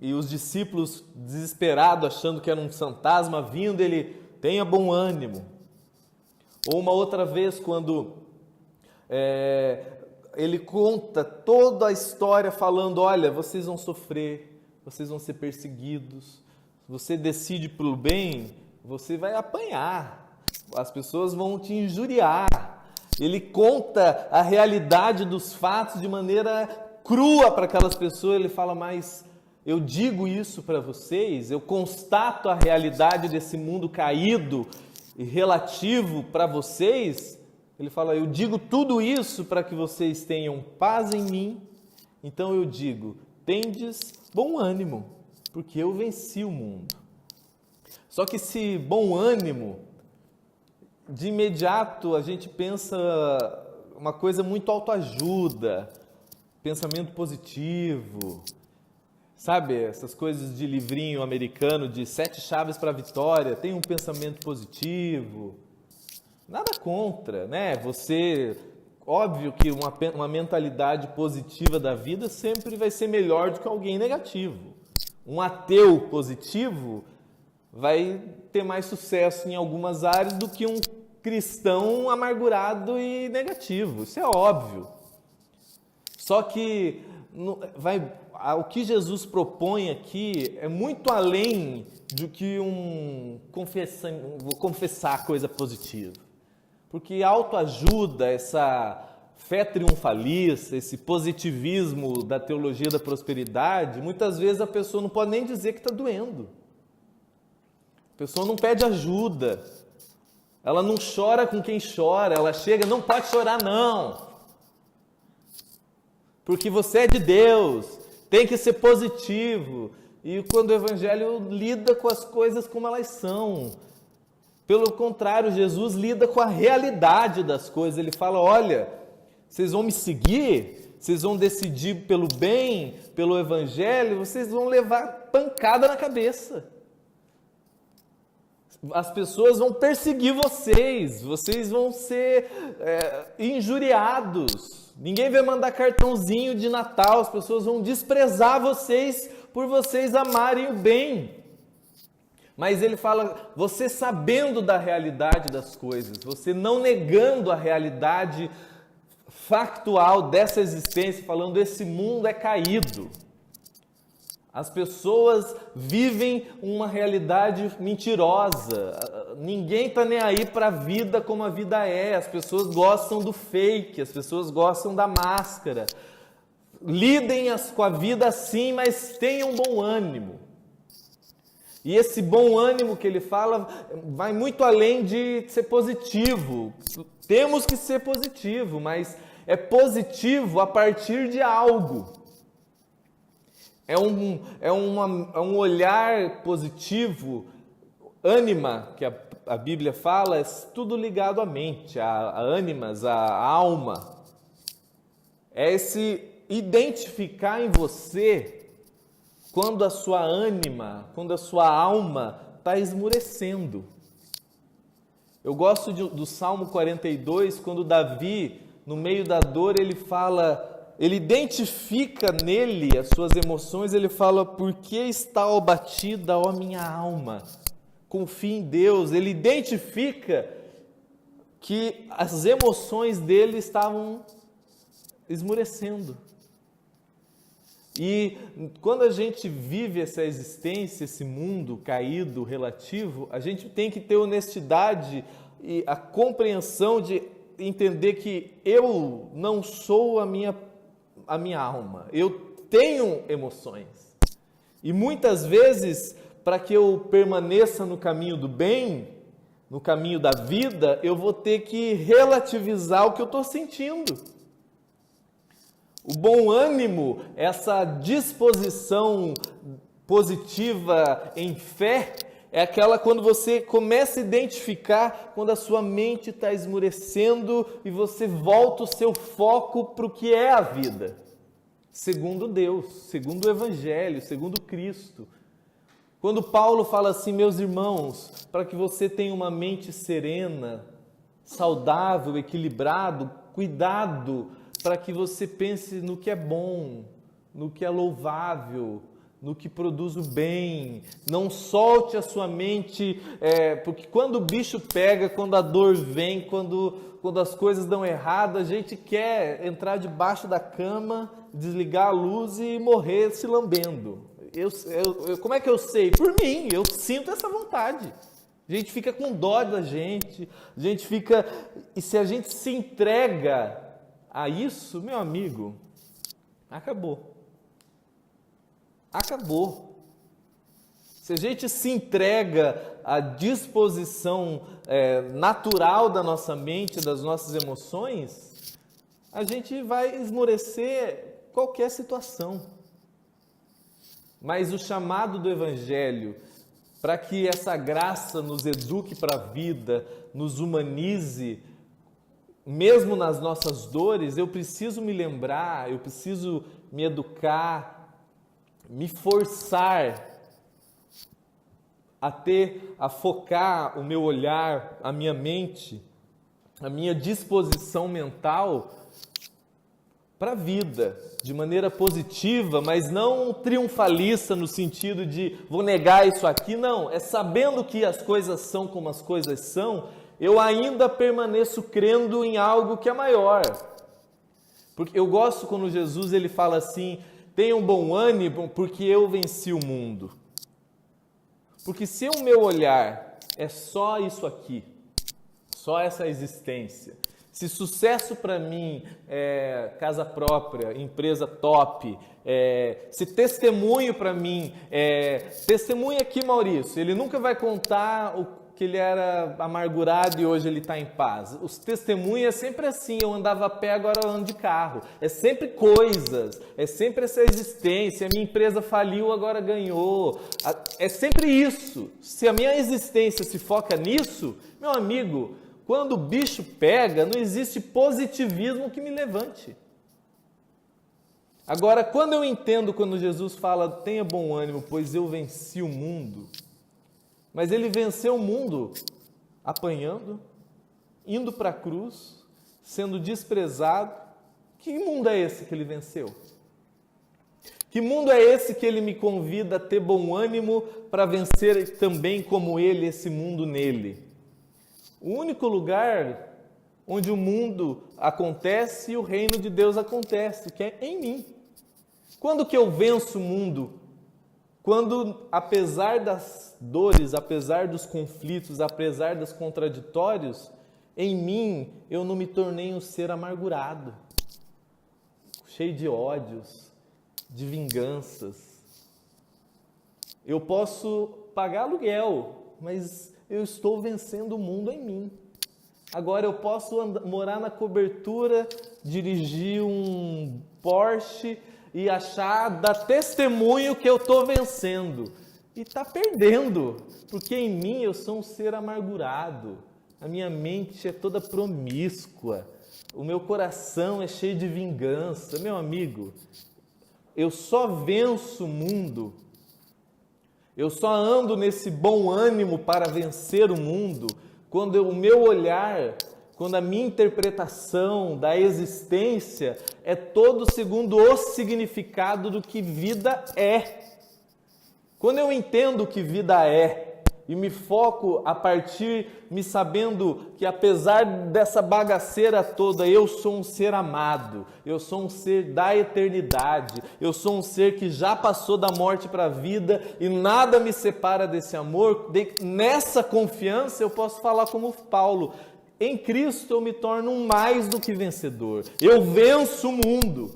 e os discípulos desesperados, achando que era um fantasma vindo, ele, tenha bom ânimo. Ou uma outra vez, quando ele conta toda a história falando, olha, vocês vão sofrer, vocês vão ser perseguidos, se você decide pelo bem, você vai apanhar, as pessoas vão te injuriar. Ele conta a realidade dos fatos de maneira crua para aquelas pessoas. Ele fala, mas eu digo isso para vocês, eu constato a realidade desse mundo caído e relativo para vocês. Ele fala, eu digo tudo isso para que vocês tenham paz em mim. Então eu digo, tendes bom ânimo, porque eu venci o mundo. Só que esse bom ânimo, de imediato a gente pensa uma coisa muito autoajuda, pensamento positivo, sabe? Essas coisas de livrinho americano de 7 chaves para a vitória, tem um pensamento positivo. Nada contra, né? Você, óbvio que uma mentalidade positiva da vida sempre vai ser melhor do que alguém negativo. Um ateu positivo vai ter mais sucesso em algumas áreas do que um cristão amargurado e negativo. Isso é óbvio. Só que o que Jesus propõe aqui é muito além do que vou confessar coisa positiva. Porque a autoajuda, essa fé triunfalista, esse positivismo da teologia da prosperidade, muitas vezes a pessoa não pode nem dizer que está doendo. A pessoa não pede ajuda, ela não chora com quem chora, ela chega, não pode chorar não, porque você é de Deus, tem que ser positivo. E quando o Evangelho lida com as coisas como elas são, pelo contrário, Jesus lida com a realidade das coisas. Ele fala, olha, vocês vão me seguir, vocês vão decidir pelo bem, pelo Evangelho, vocês vão levar pancada na cabeça. As pessoas vão perseguir vocês, vocês vão ser injuriados. Ninguém vai mandar cartãozinho de Natal, as pessoas vão desprezar vocês por vocês amarem o bem. Mas ele fala, você sabendo da realidade das coisas, você não negando a realidade factual dessa existência, falando esse mundo é caído. As pessoas vivem uma realidade mentirosa. Ninguém está nem aí para a vida como a vida é. As pessoas gostam do fake, as pessoas gostam da máscara. Lidem com a vida assim, mas tenham bom ânimo. E esse bom ânimo que ele fala vai muito além de ser positivo. Temos que ser positivo, mas é positivo a partir de algo. É um olhar positivo, ânima, que a Bíblia fala, é tudo ligado à mente, a ânimas, a alma. É esse identificar em você quando a sua ânima, quando a sua alma está esmurecendo. Eu gosto do Salmo 42, quando Davi, no meio da dor, ele fala... Ele identifica nele as suas emoções, ele fala, por que está abatida, ó minha alma? Confia em Deus. Ele identifica que as emoções dele estavam esmurecendo. E quando a gente vive essa existência, esse mundo caído, relativo, a gente tem que ter honestidade e a compreensão de entender que eu não sou a minha alma, eu tenho emoções. E muitas vezes, para que eu permaneça no caminho do bem, no caminho da vida, eu vou ter que relativizar o que eu estou sentindo. O bom ânimo, essa disposição positiva em fé, é aquela quando você começa a identificar quando a sua mente está esmurecendo e você volta o seu foco para o que é a vida. Segundo Deus, segundo o Evangelho, segundo Cristo. Quando Paulo fala assim, meus irmãos, para que você tenha uma mente serena, saudável, equilibrado, cuidado para que você pense no que é bom, no que é louvável, no que produz o bem. Não solte a sua mente, porque quando o bicho pega, quando a dor vem, quando as coisas dão errado, a gente quer entrar debaixo da cama, desligar a luz e morrer se lambendo. Como é que eu sei? Por mim, eu sinto essa vontade. A gente fica com dó da gente, a gente fica... E se a gente se entrega a isso, meu amigo, acabou. Acabou. Se a gente se entrega à disposição natural da nossa mente, das nossas emoções, a gente vai esmorecer qualquer situação. Mas o chamado do Evangelho, para que essa graça nos eduque para a vida, nos humanize, mesmo nas nossas dores, eu preciso me lembrar, eu preciso me educar, me forçar a focar o meu olhar, a minha mente, a minha disposição mental para a vida, de maneira positiva, mas não triunfalista no sentido de vou negar isso aqui, não. É sabendo que as coisas são como as coisas são, eu ainda permaneço crendo em algo que é maior. Porque eu gosto quando Jesus ele fala assim, tenham bom ânimo porque eu venci o mundo. Porque se o meu olhar é só isso aqui, só essa existência, se sucesso para mim é casa própria, empresa top, se testemunho para mim, testemunha aqui Maurício, ele nunca vai contar o que ele era amargurado e hoje ele está em paz. Os testemunhos é sempre assim, eu andava a pé, agora eu ando de carro. É sempre coisas, é sempre essa existência, a minha empresa faliu, agora ganhou. É sempre isso. Se a minha existência se foca nisso, meu amigo, quando o bicho pega, não existe positivismo que me levante. Agora, quando eu entendo quando Jesus fala, tenha bom ânimo, pois eu venci o mundo, mas ele venceu o mundo apanhando, indo para a cruz, sendo desprezado. Que mundo é esse que ele venceu? Que mundo é esse que ele me convida a ter bom ânimo para vencer também como ele, esse mundo nele? O único lugar onde o mundo acontece e o reino de Deus acontece, que é em mim. Quando que eu venço o mundo? Quando, apesar das dores, apesar dos conflitos, apesar dos contraditórios, em mim eu não me tornei um ser amargurado, cheio de ódios, de vinganças. Eu posso pagar aluguel, mas eu estou vencendo o mundo em mim. Agora eu posso morar na cobertura, dirigir um Porsche e dar testemunho que eu estou vencendo. E está perdendo, porque em mim eu sou um ser amargurado. A minha mente é toda promíscua. O meu coração é cheio de vingança. Meu amigo, eu só venço o mundo. Eu só ando nesse bom ânimo para vencer o mundo quando o meu olhar, quando a minha interpretação da existência é todo segundo o significado do que vida é. Quando eu entendo o que vida é e me foco a partir, me sabendo que apesar dessa bagaceira toda, eu sou um ser amado, eu sou um ser da eternidade, eu sou um ser que já passou da morte para a vida e nada me separa desse amor, nessa confiança eu posso falar como Paulo, em Cristo eu me torno um mais do que vencedor, eu venço o mundo,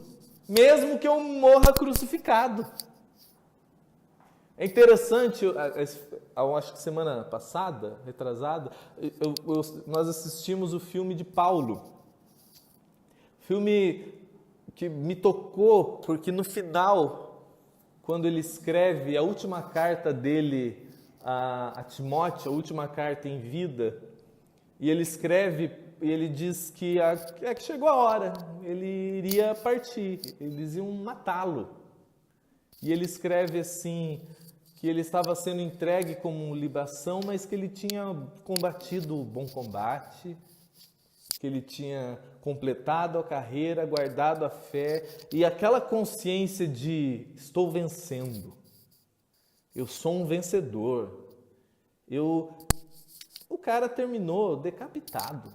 mesmo que eu morra crucificado. É interessante, eu acho que semana passada, retrasada, nós assistimos o filme de Paulo. Filme que me tocou, porque no final, quando ele escreve a última carta dele a Timóteo, a última carta em vida, e ele escreve, e ele diz que chegou a hora, ele iria partir, eles iam matá-lo. E ele escreve assim, que ele estava sendo entregue como libação, mas que ele tinha combatido o bom combate, que ele tinha completado a carreira, guardado a fé e aquela consciência de estou vencendo, eu sou um vencedor. O cara terminou decapitado.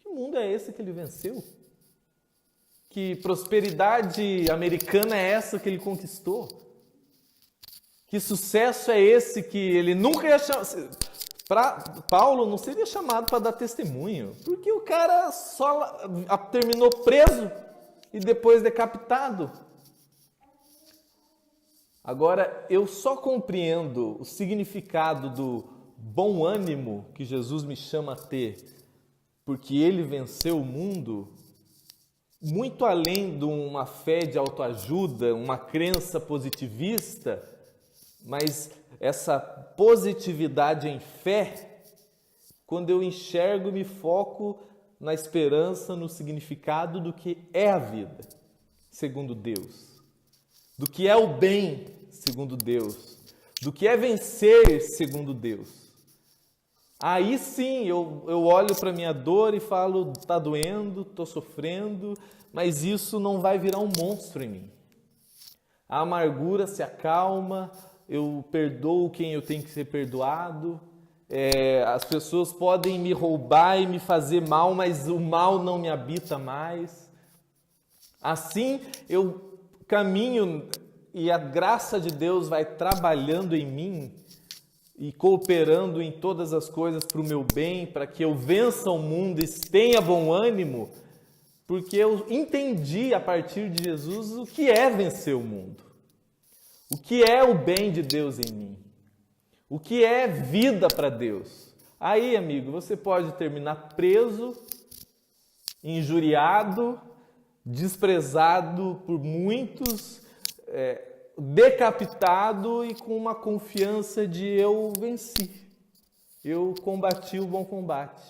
Que mundo é esse que ele venceu? Que prosperidade americana é essa que ele conquistou? Que sucesso é esse que ele nunca ia chamar? Paulo não seria chamado para dar testemunho, porque o cara só terminou preso e depois decapitado. Agora, eu só compreendo o significado do bom ânimo que Jesus me chama a ter, porque ele venceu o mundo, muito além de uma fé de autoajuda, uma crença positivista, mas essa positividade em fé, quando eu enxergo e me foco na esperança, no significado do que é a vida, segundo Deus, do que é o bem, segundo Deus, do que é vencer, segundo Deus. Aí sim eu olho para a minha dor e falo, está doendo, estou sofrendo, mas isso não vai virar um monstro em mim. A amargura se acalma, eu perdoo quem eu tenho que ser perdoado, as pessoas podem me roubar e me fazer mal, mas o mal não me habita mais. Assim eu caminho e a graça de Deus vai trabalhando em mim e cooperando em todas as coisas para o meu bem, para que eu vença o mundo e tenha bom ânimo, porque eu entendi a partir de Jesus o que é vencer o mundo, o que é o bem de Deus em mim, o que é vida para Deus. Aí, amigo, você pode terminar preso, injuriado, desprezado por muitos, decapitado e com uma confiança de eu venci, eu combati o bom combate,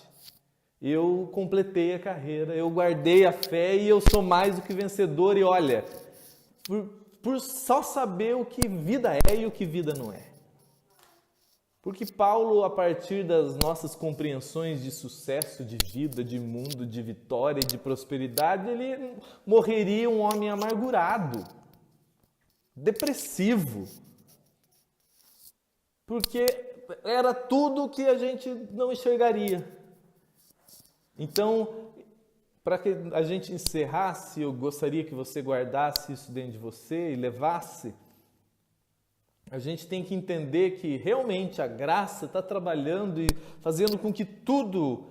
eu completei a carreira, eu guardei a fé e eu sou mais do que vencedor. E olha, por só saber o que vida é e o que vida não é. Porque Paulo, a partir das nossas compreensões de sucesso, de vida, de mundo, de vitória e de prosperidade, ele morreria um homem amargurado, depressivo, porque era tudo que a gente não enxergaria. Então, para que a gente encerrasse, eu gostaria que você guardasse isso dentro de você e levasse. A gente tem que entender que realmente a graça está trabalhando e fazendo com que tudo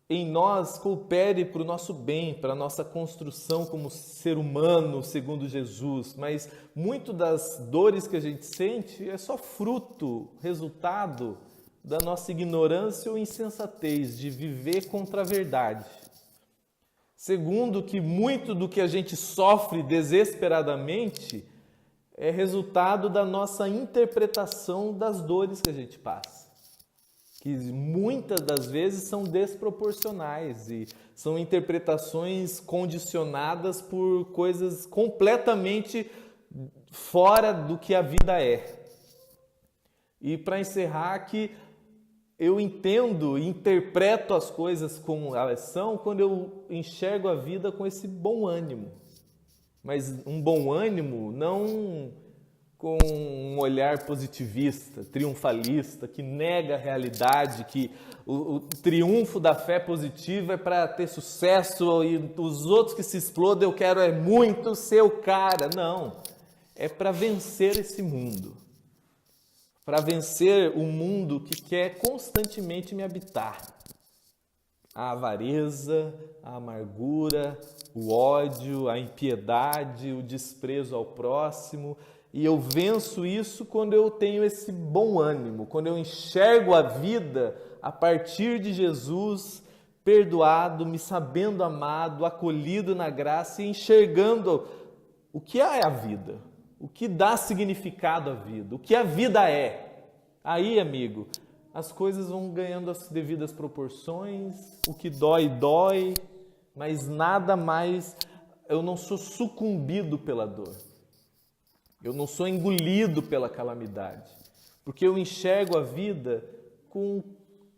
em nós coopere para o nosso bem, para a nossa construção como ser humano, segundo Jesus. Mas muito das dores que a gente sente é só fruto, resultado da nossa ignorância ou insensatez de viver contra a verdade. Segundo, que muito do que a gente sofre desesperadamente é resultado da nossa interpretação das dores que a gente passa, que muitas das vezes são desproporcionais e são interpretações condicionadas por coisas completamente fora do que a vida é. E para encerrar, que eu entendo e interpreto as coisas como elas são quando eu enxergo a vida com esse bom ânimo. Mas um bom ânimo não com um olhar positivista, triunfalista, que nega a realidade, que o triunfo da fé positiva é para ter sucesso e os outros que se explodem eu quero muito ser o cara. Não, é para vencer esse mundo, para vencer o mundo que quer constantemente me habitar. A avareza, a amargura, o ódio, a impiedade, o desprezo ao próximo. E eu venço isso quando eu tenho esse bom ânimo, quando eu enxergo a vida a partir de Jesus, perdoado, me sabendo amado, acolhido na graça e enxergando o que é a vida, o que dá significado à vida, o que a vida é. Aí, amigo, as coisas vão ganhando as devidas proporções, o que dói, dói, mas nada mais, eu não sou sucumbido pela dor. Eu não sou engolido pela calamidade, porque eu enxergo a vida com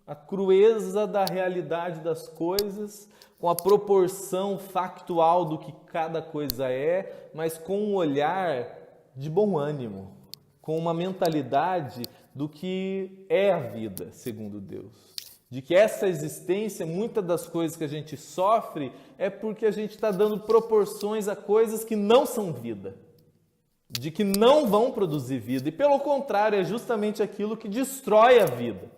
a crueza da realidade das coisas, com a proporção factual do que cada coisa é, mas com um olhar de bom ânimo, com uma mentalidade do que é a vida, segundo Deus. De que essa existência, muitas das coisas que a gente sofre, é porque a gente está dando proporções a coisas que não são vida, de que não vão produzir vida. E pelo contrário, é justamente aquilo que destrói a vida.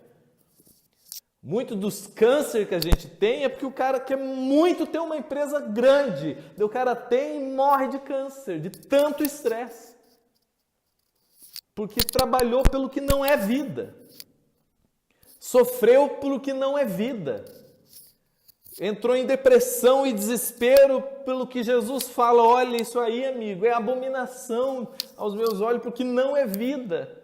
Muito dos cânceres que a gente tem é porque o cara quer muito ter uma empresa grande. O cara tem e morre de câncer, de tanto estresse. Porque trabalhou pelo que não é vida. Sofreu pelo que não é vida. Entrou em depressão e desespero pelo que Jesus fala. Olha, isso aí, amigo, é abominação aos meus olhos, porque não é vida.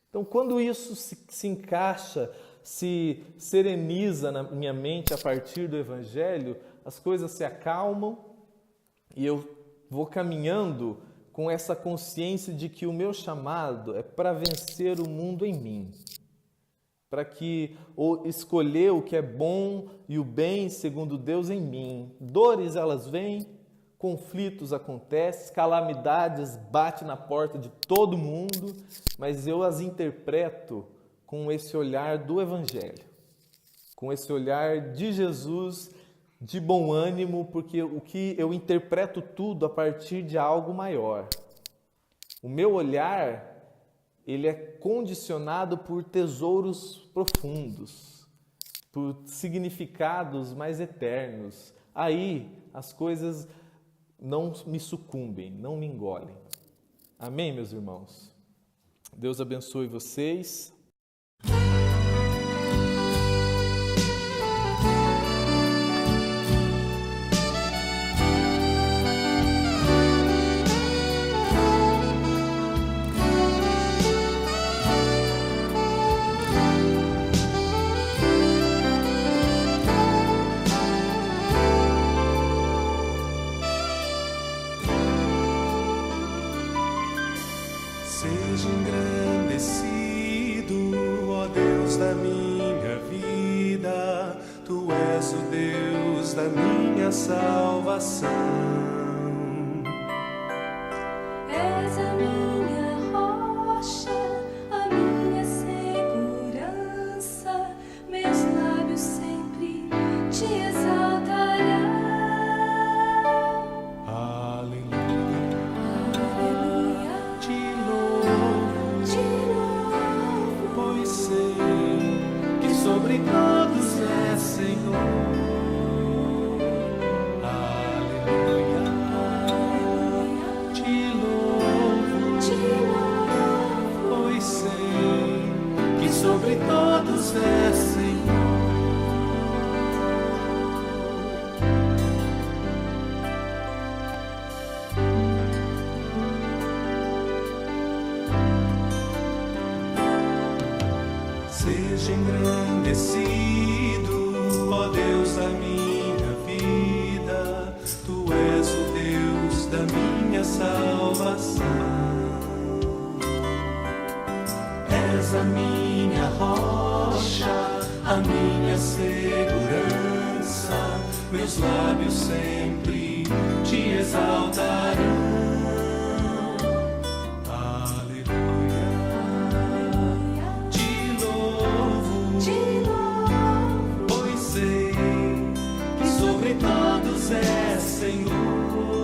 Então, quando isso se encaixa, se sereniza na minha mente a partir do Evangelho, as coisas se acalmam e eu vou caminhando com essa consciência de que o meu chamado é para vencer o mundo em mim, para que ou escolher o que é bom e o bem segundo Deus em mim. Dores elas vêm, conflitos acontecem, calamidades batem na porta de todo mundo, mas eu as interpreto com esse olhar do Evangelho, com esse olhar de Jesus, de bom ânimo, porque o que eu interpreto tudo a partir de algo maior. O meu olhar, ele é condicionado por tesouros profundos, por significados mais eternos. Aí as coisas não me sucumbem, não me engolem. Amém, meus irmãos? Deus abençoe vocês. Seja engrandecido, ó Deus da minha vida, Tu és o Deus da minha salvação. És a minha rocha, a minha segurança, meus lábios sempre te exaltarão. Sobre todos é Senhor. Aleluia. Te louvo, pois sei que sobre todos é Senhor. Seja engrandecido, ó Deus da minha vida, Tu és o Deus da minha salvação. És a minha rocha, a minha segurança, meus lábios sempre te exaltarão. Todos é Senhor.